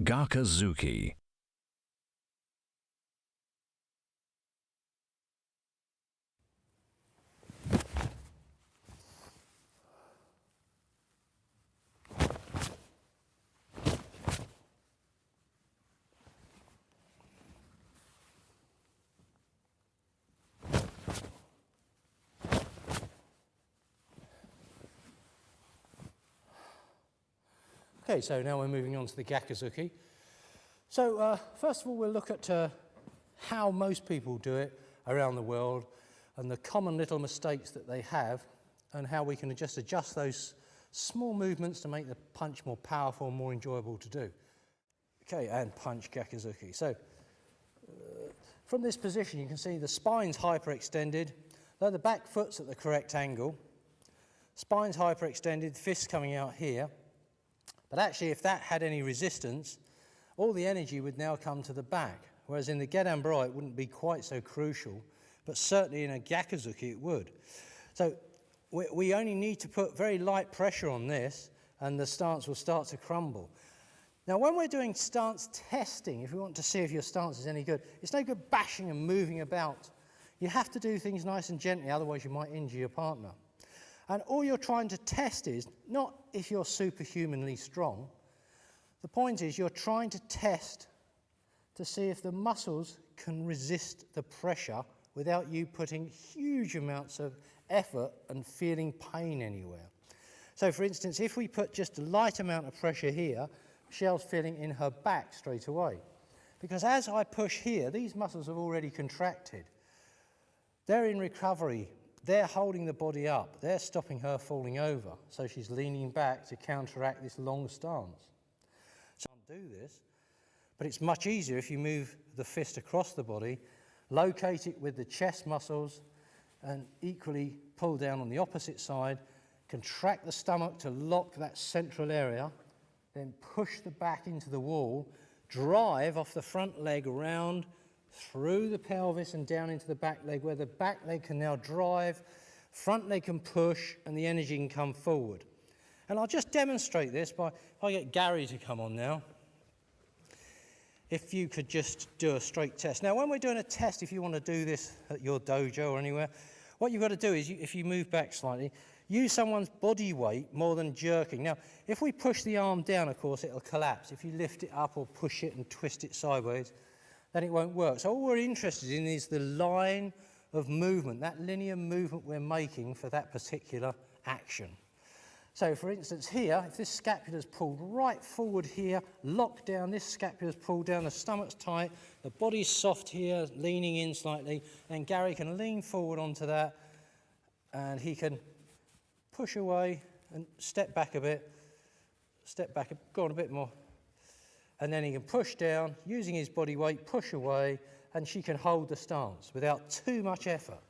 Gyaku Zuki. Okay, so now we're moving on to the Gyaku Zuki. So first of all, we'll look at how most people do it around the world and the common little mistakes that they have and how we can just adjust those small movements to make the punch more powerful and more enjoyable to do. Okay, and punch Gyaku Zuki. So from this position, you can see the spine's hyperextended, though the back foot's at the correct angle. Spine's hyperextended, fists coming out here. But actually, if that had any resistance, all the energy would now come to the back, whereas in the Gedan-brai it wouldn't be quite so crucial, but certainly in a Gyaku Zuki it would. So we only need to put very light pressure on this and the stance will start to crumble. Now when we're doing stance testing, if we want to see if your stance is any good, it's no good bashing and moving about. You have to do things nice and gently, otherwise you might injure your partner. And all you're trying to test is not if you're superhumanly strong. The point is you're trying to test to see if the muscles can resist the pressure without you putting huge amounts of effort and feeling pain anywhere. So for instance, if we put just a light amount of pressure here, Michelle's feeling in her back straight away. Because as I push here, these muscles have already contracted. They're in recovery. They're holding the body up. They're stopping her falling over. So she's leaning back to counteract this long stance. So I'll do this, but it's much easier if you move the fist across the body, locate it with the chest muscles, and equally pull down on the opposite side, contract the stomach to lock that central area, then push the back into the wall, drive off the front leg round, through the pelvis and down into the back leg, where the back leg can now drive, front leg can push, and the energy can come forward. And I'll just demonstrate this by, if I get Gary to come on now, if you could just do a straight test. Now, when we're doing a test, if you want to do this at your dojo or anywhere, what you've got to do is, if you move back slightly, use someone's body weight more than jerking. Now, if we push the arm down, of course, it'll collapse. If you lift it up or push it and twist it sideways, then it won't work. So all we're interested in is the line of movement, that linear movement we're making for that particular action. So for instance here, if this scapula's pulled right forward here, locked down, this scapula's pulled down, the stomach's tight, the body's soft here, leaning in slightly, and Gary can lean forward onto that, and he can push away and step back a bit, go on a bit more. And then he can push down, using his body weight, push away, and she can hold the stance without too much effort.